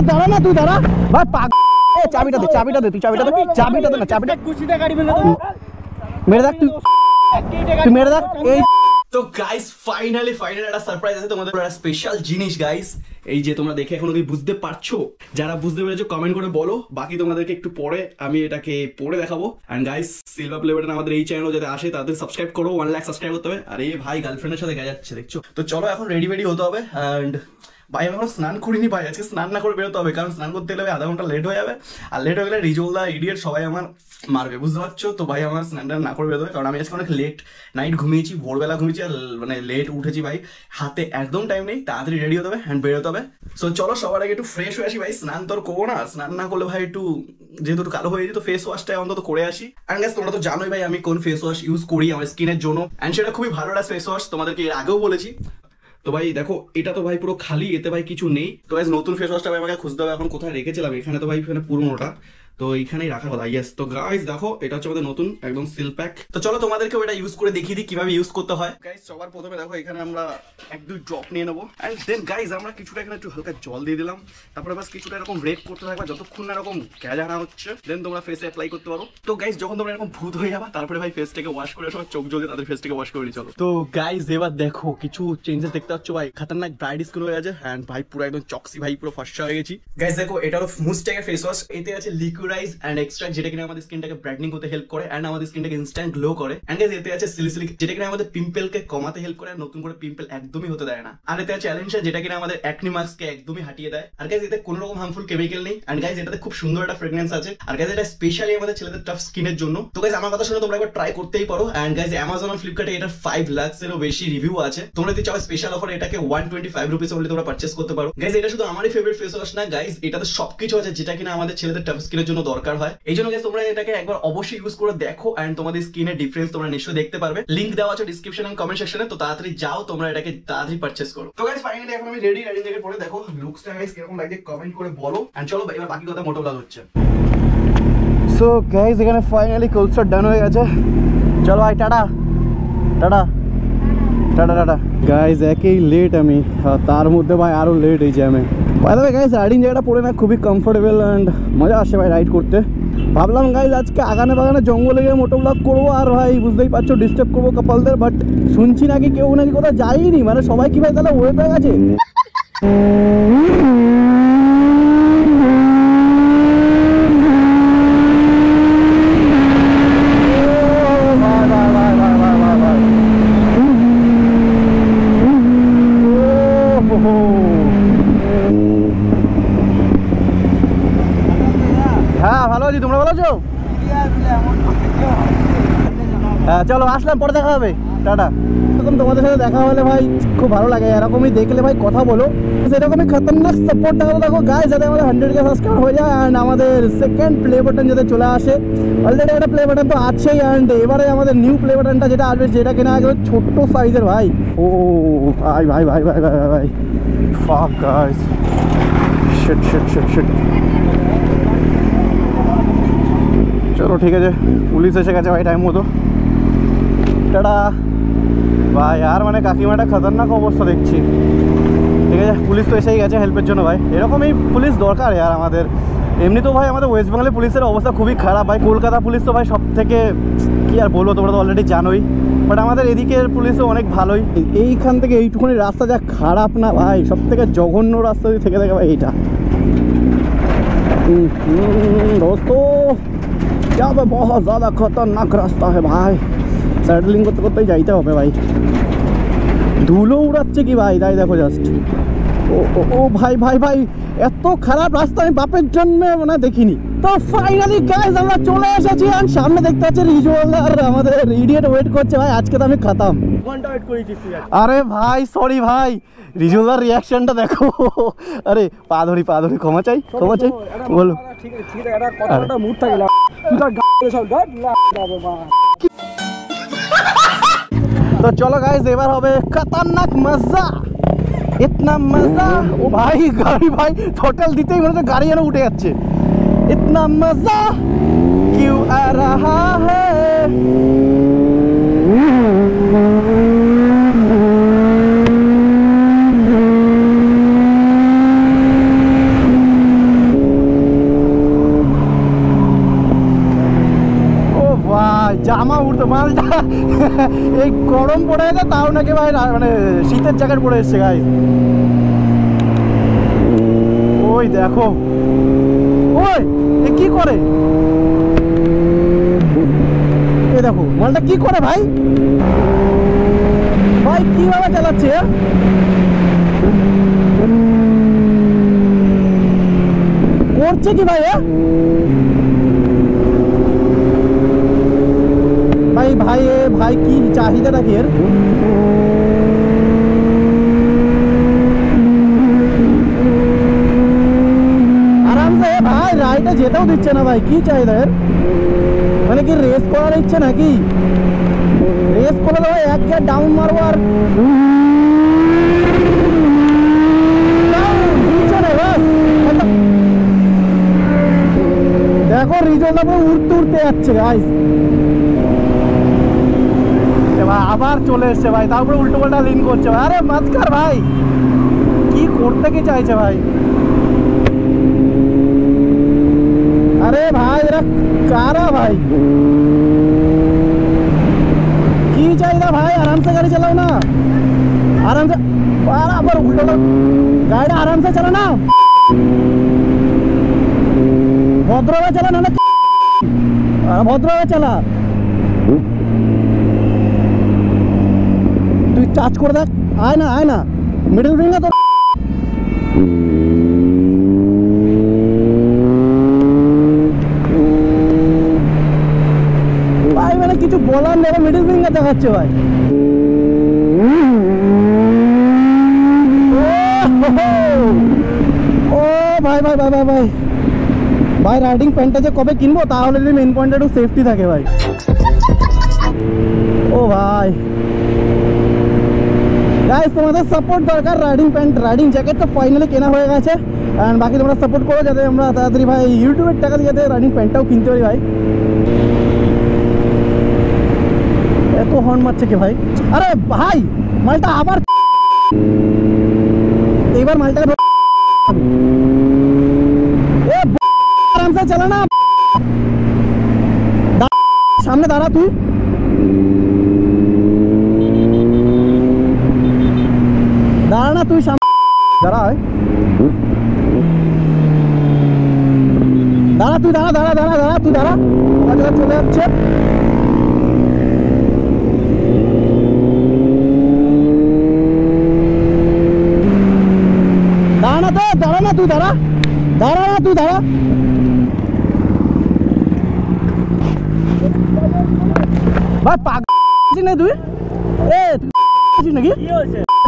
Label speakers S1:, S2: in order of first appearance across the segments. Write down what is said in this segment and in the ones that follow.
S1: দাঁড়া না, তুই দাঁড়া ভাই। চাবিটা দে, চাবিটা দে, তুই চাবিটা দে, চাবিটা দে না, চাবিটা মেরে দেখ, তুই মেরে দেখ। এই তো গাইস ফাইনালি একটা সারপ্রাইজ আছে তোমাদের, একটা স্পেশাল জিনিস গাইস। এই যে তোমরা দেখে এখনো কি বুঝতে পারছো? যারা বুঝতে পেরেছো কমেন্ট করে বলো, বাকি তোমাদেরকে একটু পরে আমি এটাকে পরে দেখাবো। And guys silver play button আমাদের এই চ্যানেল যাতে আসে তাদের সাবস্ক্রাইব করো, 1 লাখ সাবস্ক্রাইব করতে হবে। আর এই ভাই গার্লফ্রেন্ডের সাথে গেছে যাচ্ছে দেখছো। তো চলো এখন রেডি হতে হবে। এন্ড ভাই আমি এখন স্নান করিনি ভাই, আজকে স্নান না করে বেরোতে হবে, কারণ স্নান করতে গেলে আধা ঘন্টা লেট হয়ে যাবে। আর লেট হয়ে গেলে রিজলদা ইডিয়েট সবাই আমার মারবে, বুঝতে পারছো? তো ভাই আমার স্নানটা না করে বেরোতে হবে, কারণ আমি আজকে অনেক লেট নাইট ঘুমিয়েছি, ভোরবেলা ঘুমিয়েছি, আর মানে লেট উঠেছি ভাই। হাতে একদম টাইম নেই, তাড়াতাড়ি রেডি হতে হবে অ্যান্ড বেরোতে হবে। সো চলো সবার আগে একটু ফ্রেশ হয়ে আসি ভাই। স্নান তো আর করবো না, স্নান না করলে ভাই একটু যেহেতু একটু কালো হয়ে যেত, ফেস ওয়াশটা অন্তত করে আসি। অ্যান্ড গাইস তোমরা তো জানোই ভাই আমি কোন ফেস ওয়াশ ইউজ করি আমার স্কিনের জন্য, অ্যান্ড সেটা খুবই ভালো একটা ফেস ওয়াশ, তোমাদেরকে এর আগেও বলেছি। তো ভাই দেখো এটা তো ভাই পুরো খালি, এতে ভাই কিছু নেই। তো ভাই নতুন ফেস ওয়াশটা ভাই আমাকে খুঁজতে হবে, এখন কোথায় রেখেছিলাম, এখানে তো ভাই এখানে পুরোনোটা তো এইখানেই রাখার কথা। ইয়েস, তো গাইস দেখো এটা হচ্ছে আমাদের নতুন একদম সিল প্যাক। তো চলো তোমাদেরকেও এটা ইউজ করে দেখিয়ে দিই কিভাবে ইউজ করতে হয়। গাইস সবার প্রথমে দেখো এখানে আমরা 1-2 ড্রপ নিয়ে নেবো, এন্ড দেন গাইস আমরা কিছুটা এখানে একটু হালকা জল দিয়ে দিলাম। তারপরে বাস কিছুটা এরকম রেড করতে থাকবে যতক্ষণ না এরকম গ্যাজা না হচ্ছে, দেন তোমরা ফেসে অ্যাপ্লাই করতে পারো। তো গাইস যখন তোমরা এরকম ভূত হয়ে যাবে তারপরে ভাই ফেসটাকে ওয়াশ করে সবাই চোখ জ্বলে তাদের ফেসটাকে ওয়াশ করে চলো। তো গাইস এবার দেখো কিছু চেঞ্জেস দেখতে পাচ্ছ ভাই, খাতারনাক ব্রাইট স্কিন হয়ে গেছে, এন্ড ভাই পুরো একদম চক্সি ভাই, পুরো ফর্সা হয়ে গেছি। গাইস দেখো এটা হলো মুস্টেকের ফেস ওয়াশ, এতে আছে লিকুইডাইজ এন্ড এক্সট্রা যেটা কিনা আমাদের স্কিনটাকে ব্রাইটনিং করতে হেল্প করে এন্ড আমাদের স্কিনটাকে ইনস্ট্যান্ট গ্লো করে। এন্ড গাইস এতে আছে সিলিসিলিক যেটা কিনা আমাদের পিম্পলকে কমাতে হেল্প করে, নতুন করে পিম্পল একদমই হতে দেয় না। আর এতে আছে অ্যালেনশা যেটা কিনা আমাদের অ্যাকনি মার্কসকে একদমই হাটিয়ে দেয়। আর গাইস এতে কোনো রকম হার্মফুল কেমিক্যাল নেই। এন্ড গাইস এটাতে খুব সুন্দর একটা ফ্রেগনেন্স আছে। আর গাইস এটা স্পেশালি আমাদের ছেলেদের টাফ স্কিনের জন্য। তো গাইস আমার কথা শুনে তোমরা একবার ট্রাই করতেই পারো। এন্ড গাইস অ্যামাজন আর ফ্লিপকার্টে এটা 5 লাখেরও বেশি রিভিউ আছে। তোমরা যদি চাও স্পেশাল অফার এটাকে 125 রুপিস অনলি তোমরা পারচেজ করতে পারো। গাইস এটা শুধু আমারই ফেভারিট ফেস ওয়াশ না গাইস, এটাতে সবকিছু আছে যেটা কিনা আমাদের ছেলেদের টাফ স্কিনের জন্য দরকার হয়। এই জন্য গাইস তোমরা এটাকে একবার অবশ্যই ইউজ করে দেখো, এন্ড তোমাদের স্কিনের ডিফারেন্স তোমরা নিশ্চয়ই দেখতে পারবে। লিংক দেওয়া আছে ডেসক্রিপশন এন্ড কমেন্ট সেকশনে, তো তাড়াতাড়ি যাও তোমরা এটাকে তাড়াতাড়ি পারচেজ করো। তো গাইস ফাইনালি এখন আমি রেডি থেকে পরে দেখো লুকসটা গাইস কিরকম লাগছে কমেন্ট করে বলো। এন্ড চলো এবার বাকি কথা মোটো ব্লগ হচ্ছে। সো গাইস এখানে ফাইনালি কোলস্টার ডান হয়ে গেছে। চলো ভাই টাটা টাটা টাটা টাটা। গাইস একেই লেট আমি, তার মধ্যে ভাই আরো লেট এই জ্যামে। By the way guys riding জায়গাটা পড়ে না খুবই কমফোর্টেবল এন্ড মজা আসে ভাই রাইড করতে। ভাবলাম গাইস আজকে আগানে বাগানে জঙ্গলে গিয়ে মোটো ব্লগ করবো, আর ভাই বুঝতেই পারছো ডিস্টার্ব করবো কাপলদের, বাট শুনছি নাকি কেউ নাকি কোথাও যায়নি, মানে সবাই কি ভাই তাহলে ওয়েট হয়ে গেছে। হ্যাঁ ভালো আছি, তোমরা ভালো আছো? হ্যাঁ চলো আসলাম, পরে দেখা হবে, টাটা। এরকম তোমাদের সাথে দেখা হলে ভাই খুব ভালো লাগে, এরকমই দেখলে ভাই কথা বলো, সেরকমই খতরনাক সাপোর্ট দেখাবো দেখো গাইস, যাতে আমাদের 100K সাবস্ক্রাইব হয়ে যায় অ্যান্ড আমাদের সেকেন্ড প্লে বাটন যাতে চলে আসে। অলরেডি একটা প্লে বাটন তো আছেই, অ্যান্ড এবারে আমাদের নিউ প্লে বাটনটা যেটা আসবে যেটা কিনা একদম ছোট্ট সাইজের ভাই। ও ভাই ভাই ভাই ভাই ভাই ভাই ফাক guys, shit shit shit shit. চলো ঠিক আছে, পুলিশ এসে গেছে ভাই টাইম মতো, টাটা ভাই। আর মানে কাকিমাটা খতরনাক অবস্থা দেখছি। ঠিক আছে পুলিশ তো এসেই গেছে হেল্পের জন্য ভাই, এরকমই পুলিশ দরকার আর আমাদের। এমনি তো ভাই আমাদের ওয়েস্ট বেঙ্গলের পুলিশের অবস্থা খুবই খারাপ ভাই, কলকাতা পুলিশ তো ভাই সব থেকে কী আর বলবো, তোমরা তো অলরেডি জানোই, বাট আমাদের এদিকের পুলিশও অনেক ভালোই। এইখান থেকে এইটুকুনি রাস্তা যা খারাপ না ভাই, সব থেকে জঘন্য রাস্তা যদি থেকে থাকে ভাই এইটা। दोस्तों यहाँ पे बहुत ज़्यादा खतरनाक रास्ता है भाई, सैडलिंग করতে করতেই যাইতে হবে ভাই। ধুলো উড়াচ্ছে কি ভাই, তাই দেখো জাস্ট। ও ও ও ভাই ভাই ভাই এত খারাপ রাস্তা আমি বাপের জন্মে মানে দেখিনি। তো ফাইনালি গাইস আমরা চলে এসেছি, আর সামনে দেখতে পাচ্ছি রিজওয়াল আর আমাদের ইডিয়েট ওয়েট করছে ভাই। আজকে তো আমি খতম, ঘন্টা ওয়েট করেছি। আরে ভাই সরি ভাই, রিজওয়ালার রিয়াকশনটা দেখো। আরে পা ধরি ক্ষমা চাই ক্ষমা চাই বলো। ঠিক আছে ঠিক আছে, এটা কথাটা মুড থাকে না, তুই তো গাড়ি সব গাড়ি লাগবে মা। তো চলো গাইস এবার হবে খতরনাক মজা, इतना मजा। ओ भाई गाड़ी भाई थोटल दीते ही मतलब गाड़ी है ना उठे जाच्छे। इतना मजा क्यों आ रहा है, জামা উঠতো মালটা এই গরম পড়ে গেছে তাও নাকি ভাই মানে শীতের জ্যাকেট পরে এসছে গাইস। ওই দেখো ওই এ কি করে, এই দেখো মালটা কি করে ভাই, ভাই কিভাবে চালাচ্ছে করছে কি ভাই ভাই ভাই ভাই কি চাহিদাটা কি এর, আরামসে ভাই রাইডে যেতেও দিচ্ছে না ভাই, কি চাহিদা এর, মানে কি রেস করার ইচ্ছে নাকি, রেস করে দেবো এক গিয়ার ডাউন মারবো আর দেখো রিজলটা পুরো উড়তে উড়তে যাচ্ছে গাইস। ভাই আবার চলে এসছে ভাই, তারপরে উল্টো পাল্টা লিন করছে ভাই, আরে মাঝখার ভাই কি করতে কি চাইছে ভাই, আরে ভাই এরা কারা ভাই, কি চাইদা ভাই, আরামসে গাড়ি চালাও না, আরামসে আবার উল্টো গাড়িটা আরামসে চালা না, ভদ্রভাবে চালা না, ভদ্রভাবে চালা, তুই টাচ করে দেখ, আয় না মিডল ফিঙ্গার তো ভাই, মানে কিছু বলার নেই, মিডল ফিঙ্গার দেখাচ্ছে ভাই, ও ভাই ভাই ভাই ভাই ভাই ভাই রাইডিং প্যান্টটা যে কবে কিনবো তাহলে যদি মেন পয়েন্টে একটু সেফটি থাকে ভাই। ও ভাই গাইস তোমাদের সাপোর্ট দরকার, রাইডিং প্যান্ট রাইডিং জ্যাকেট তো ফাইনালি কেনা হয়ে গেছে, অ্যান্ড বাকি তোমরা সাপোর্ট করো যাতে আমরা তাড়াতাড়ি ভাই ইউটিউবের টাকা দিয়ে যাতে রাইডিং প্যান্টটাও কিনতে পারি ভাই। এত হর্ন মারছে কে ভাই, আরে ভাই মালটা আবার এইবার মালটাকে আরামসে চালা না, সামনে দাঁড়া তুই, দাঁড়া না তুই সামনে দাঁড়া, দাঁড়া তুই দাঁড়া দাঁড়া দাঁড়া দাঁড়া তুই দাঁড়া, চলে যাচ্ছে দাঁড়া না তো, দাঁড়া না তুই দাঁড়া, দাঁড়া না তুই দাঁড়া, ভাই পাগল না তুই, এ নাকি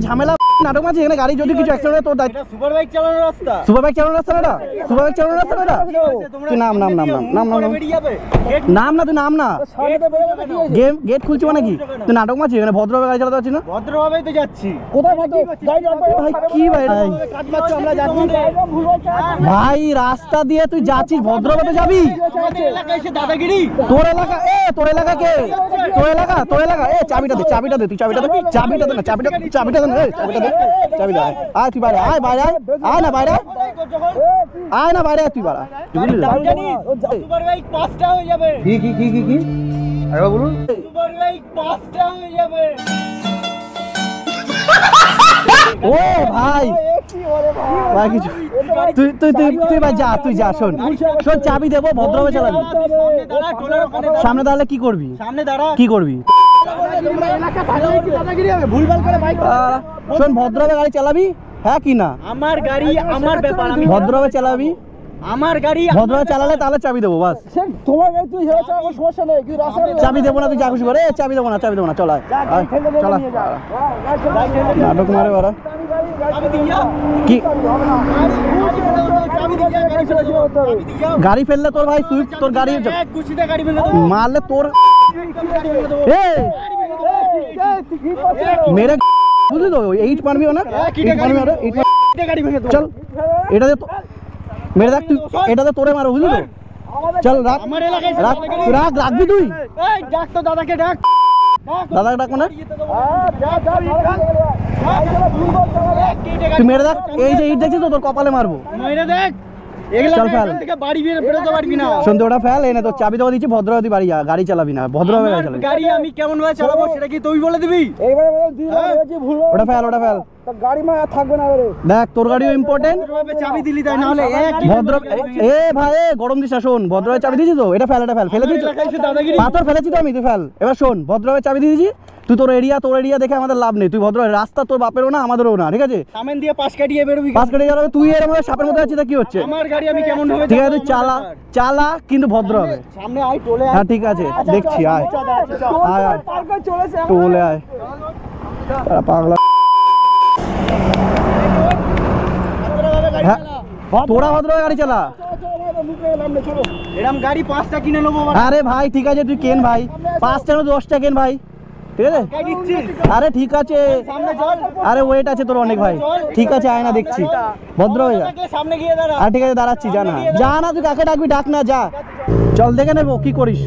S1: ঝামেলা নাটক মাঝে এখানে গাড়ি যদি কিছু অ্যাক্সিডেন্ট হয় তোর দায়িত্ব, সুপার বাইক চালানোর রাস্তা, সুপার বাইক চালানোর রাস্তা না, সুপার বাইক চালানোর রাস্তা না, তুই নাম নাম নাম নাম নাম নাম নাম না, তুই নাম না, গেট খুলছি মানে কি তুই নাটক মাঝে এখানে ভদ্রভাবে গাড়ি চালাতে পারছিস না, ভদ্রভাবেই তো যাচ্ছি, কোথায় ভদ্র ভাই কি ভাই আমরা যাচ্ছি ভাই, রাস্তা দিয়ে তুই যাচ্ছিস ভদ্রভাবে যাবি, দাদাগিরি তোর এলাকা, তোর এলাকা কে, তোর এলাকা চাবিটা দে, চাবিটা দে, তুই চাবিটা দে, চাবিটা দে না, চাবিটা দে না, চাবিটা দে, চাবি দে, আয় তুই বাইরে আয়, বাইরে আয় না, বাইরে আয় না, বাইরে তুই বাইরে, সুপার বাইক 5টা হয়ে যাবে, কি কি কি কি কি আরে বলুন, সুপার বাইক 5টা হয়ে যাবে, ও ভাই ভাই কিছু তুই তুই তুই তুই ভাই যা, তুই যা, শোন শোন চাবি দেবো ভদ্রভাবে চালাবি, সামনে দাঁড়ালে কি করবি, সামনে দাঁড়া কি করবি, শোন ভদ্রভাবে গাড়ি চালাবি, হ্যাঁ কি না, আমার গাড়ি আমার ব্যাপার, আমি ভদ্রভাবে চালাবি, আমার গাড়ি ভদ্রভাবে চালালে তাহলে চাবি দেবো, বাস তোমার গাড়ি তুই সমস্যা নেই, চাবি দেবো না, তুই যা খুশি করে, চাবি দেবো না, চাবি দেবো না, চলা চলা নাটক মারে ওরা কি, গাড়ি ফেললে তোর ভাই সুইফট, তোর গাড়ি মারলে তোর মেরে বুঝলি তো, 8 মারবি না, 8 মারবি না, 8 চল এটা দে মেরে দেখ, তুই এটা তো তোরে মারো বুঝলি তো, চল রাখ রাখ রাখবি তুই, ডাক তো দাদাকে, ডাক দাদাকে ডাক, মানে তুই মেরে দেখ, এই যে ইট দেখছিস তো তোর কপালে মারবো, মেরে দেখ চল ফেল থেকে বাড়ি বেরোতে পারবি না। শুনতে ওটা ফেল, এনে তো চাবি দেওয়া দিচ্ছি, ভদ্রভাবে বাড়ি যা, গাড়ি চালাবি না, ভদ্রভাবে গাড়ি চালাবি। গাড়ি আমি কেমন ভাবে চালাবো সেটা কি তুই বলে দিবি? ওটা ফেল, ওটা ফেল, গাড়ি মা থাকবে না রে। দেখ তোর গাড়িও ইম্পর্টেন্ট, চাবি দিলি তাই, না হলে ভদ্র এ ভাই গরম দিস না, শোন ভদ্রভাবে চাবি দিয়েছি তো, এটা ফেল, এটা ফেল, ফেলে দিয়েছি পাথর ফেলেছি তো আমি, তুই ফেল। এবার শোন ভদ্রভাবে চাবি দিয়ে দিয়েছি, তুই তোর এরিয়া দেখে আমাদের লাভ নেই, তুই ভদ্র রাস্তা তোর বাপেরও না আমাদেরও না, ঠিক আছে? সামনে দিয়ে পাশ কাটিয়ে বেরোবি, পাশ কাটিয়ে যাবে, তুই এর মধ্যে সাপের মধ্যে আছিস, কি হচ্ছে? আমার গাড়ি আমি কেমন হবে? ঠিক আছে তুই চালা কিন্তু ভদ্র হবে। সামনে আয় টোলে, হ্যাঁ ঠিক আছে দেখছি, আয় আয় আয় টোলে আয় পাগলা। তোরা ভদ্রভাবে গাড়ি চালা, এরকম গাড়ি 5টা কিনে নেবো। আরে ভাই ঠিক আছে তুই কেন ভাই, 5টা না 10টা কেন ভাই, ঠিক আছে? আরে ঠিক আছে, আরে ওয়েট আছে তোর অনেক ভাই, ঠিক আছে আয় না দেখছি, ভদ্র হয়ে যা, সামনে গিয়ে দাঁড়া। আর ঠিক আছে দাঁড়াচ্ছি, যা না তুই কাকে ডাকবি ডাক না, যা চল দেখে নেবো কি করিস।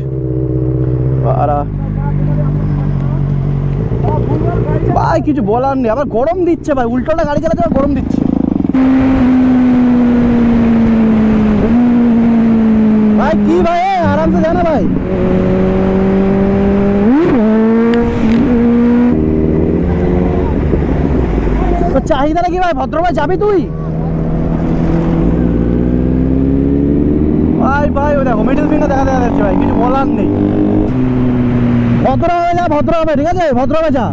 S1: ভাই কিছু বলার নেই, আবার গরম দিচ্ছে ভাই, উল্টোটা গাড়ি চালাতে গরম দিচ্ছে ভাই। কি ভাই আরামসে জানা ভাই, চাহিদা নাকি ভাই, ভদ্রভাবে যাবি তুই ভাই। ভাই ওই দেখো মিডল ফিঙ্গার দেখা যাচ্ছে ভাই, কিছু বলার নেই, ভদ্রভাবে যা, ভদ্রভাবে, ঠিক আছে ভদ্রভাবে যা।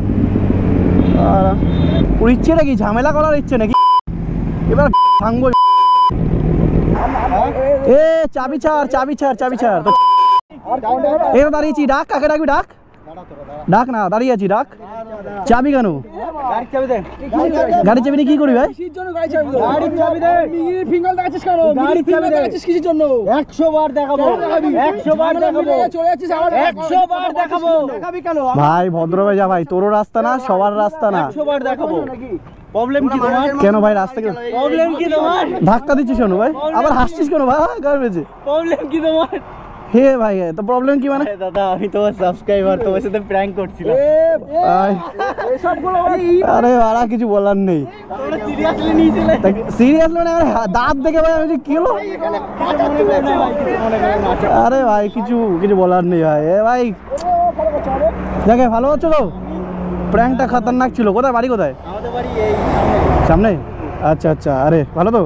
S1: ওর ইচ্ছে নাকি ঝামেলা করার ইচ্ছে নাকি, এবার ভাঙবো। এ চাবি ছাড়, চাবি ছাড়, চাবি ছাড়, এবার দাঁড়িয়েছি, ডাক কাকে ডাকবি, ডাক ডাক না, দাঁড়িয়ে আছি ডাক। চাবি কেন? গাড়ির চাবি নিয়ে কি করবি ভাই? 100 বার দেখাবো, 100 বার দেখাবো, ভাই ভদ্রভাবে যা ভাই, তোরও রাস্তা না সবার রাস্তা না, 100 বার দেখাবো। প্রবলেম কি তোমার? কেন ভাই রাস্তা কেন প্রবলেম কি তোমার? ধাক্কা দিচ্ছিস কেন ভাই, আবার হাসছিস কেন ভাই? প্রবলেম কি তোমার? হে ভাই তো প্রবলেম কি মানে? দাদা আমি তোমার সাবস্ক্রাইবার, তোমার সাথে প্র্যাঙ্ক করছিলাম। আরে বাড়া কিছু বলার নেই, সিরিয়াসলি মানে দাঁত দেখে ভাই আমি কি হলো? আরে ভাই কিছু বলার নেই ভাই, এ ভাই দেখে ভালো হচ্ছে তো, প্র্যাঙ্কটা খতরনাক ছিল। কোথায় বাড়ি, কোথায়? আমাদের বাড়ি এই সামনে। আচ্ছা আচ্ছা, আরে ভালো তো।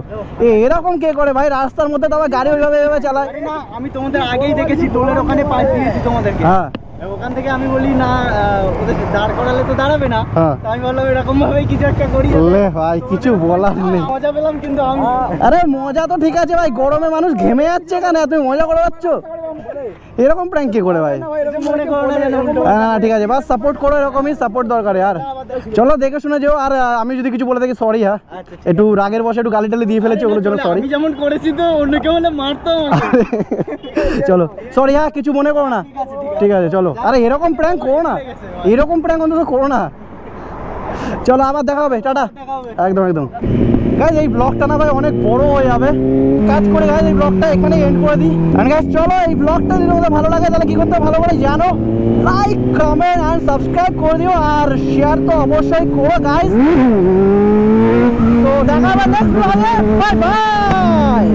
S1: এরকম কে করে ভাই রাস্তার মধ্যে, তো আবার গাড়ি ওইভাবে চালায় না? আমি তোমাদের আগেই দেখেছি, টোলের ওখানে পাশ দিয়েছি তোমাদেরকে, হ্যাঁ ওখান থেকে আমি বলি না ওদের দাঁড় করালে তো দাঁড়াবে না, আমি বললাম এরকম ভাবে কিছু একটা করি। ভাই কিছু বলার নেই, মজা পেলাম কিন্তু আমি। আরে মজা তো ঠিক আছে ভাই, গরমে মানুষ ঘেমে যাচ্ছে, কেন তুমি মজা করে যাচ্ছ? এরকম প্র্যাঙ্ক কে করে ভাই? হ্যাঁ ঠিক আছে, বাস সাপোর্ট করো, এরকমই সাপোর্ট দরকার। আর চলো দেখে শুনে যেও, আর আমি যদি কিছু বলে থাকি সরি, হ্যাঁ একটু রাগের বসে একটু গালি টালি দিয়ে ফেলেছি, ওগুলোর জন্য সরি। যেমন করেছি তো অন্যকে বলে মারতো, চলো সরি, হ্যাঁ কিছু মনে করো না, ঠিক আছে চলো। আরে এরকম প্র্যাঙ্ক করো না, এরকম প্র্যাঙ্ক অন্তত করো না। চলো আবার দেখা হবে, টাটা। একদম একদম গাইস, এই ব্লগটা না ভাই অনেক বড় হয়ে যাবে, কাজ করে গাইস এই ব্লগটা এখানে এন্ড করে দিই। এন্ড গাইস চলো, এই ব্লগটা যদি তোমাদের ভালো লাগে তাহলে কি করতে হবে ভালো করে জানো, লাইক কমেন্ট এন্ড সাবস্ক্রাইব করে দিও, আর শেয়ার তো অবশ্যই করো গাইস। তো দেখা হবে নেক্সট ব্লগে, বাই বাই।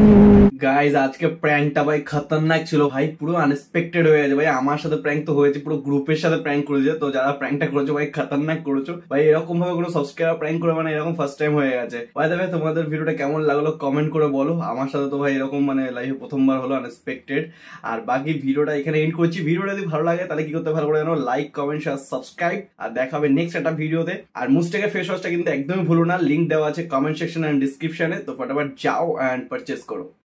S1: গাইজ আজকে প্র্যাঙ্কটা ভাই খতরনাক ছিল ভাই, পুরো আনএক্সপেক্টেড হয়ে গেছে ভাই। আমার সাথে প্র্যাঙ্ক তো হয়েছে, পুরো গ্রুপের সাথে প্র্যাঙ্ক করেছে, তো যারা প্র্যাঙ্কটা করেছো ভাই খতরনাক করেছো ভাই। এরকম ভাবে কোনো সাবস্ক্রাইবার প্র্যাঙ্ক করে মানে এরকম ফার্স্ট টাইম হয়ে গেছে ভাই। তবে তোমাদের ভিডিওটা কেমন লাগলো কমেন্ট করে বলো। আমার সাথে তো ভাই এরকম মানে লাইফে প্রথমবার হলো, আনএক্সপেক্টেড। আর বাকি ভিডিওটা এখানে এন্ড করছি। ভিডিওটা যদি ভালো লাগে তাহলে কি করতে ভালো করে জানো, লাইক কমেন্ট শেয়ার সাবস্ক্রাইব, আর দেখা হবে নেক্সট একটা ভিডিওতে। আর মুস্টেকের ফেস ওয়াশটা কিন্তু একদমই ভুলো না, লিঙ্ক দেওয়া আছে কমেন্ট সেকশন এন্ড ডিসক্রিপশনে, তো ফটাফট যাও এন্ড পারচেজ করো।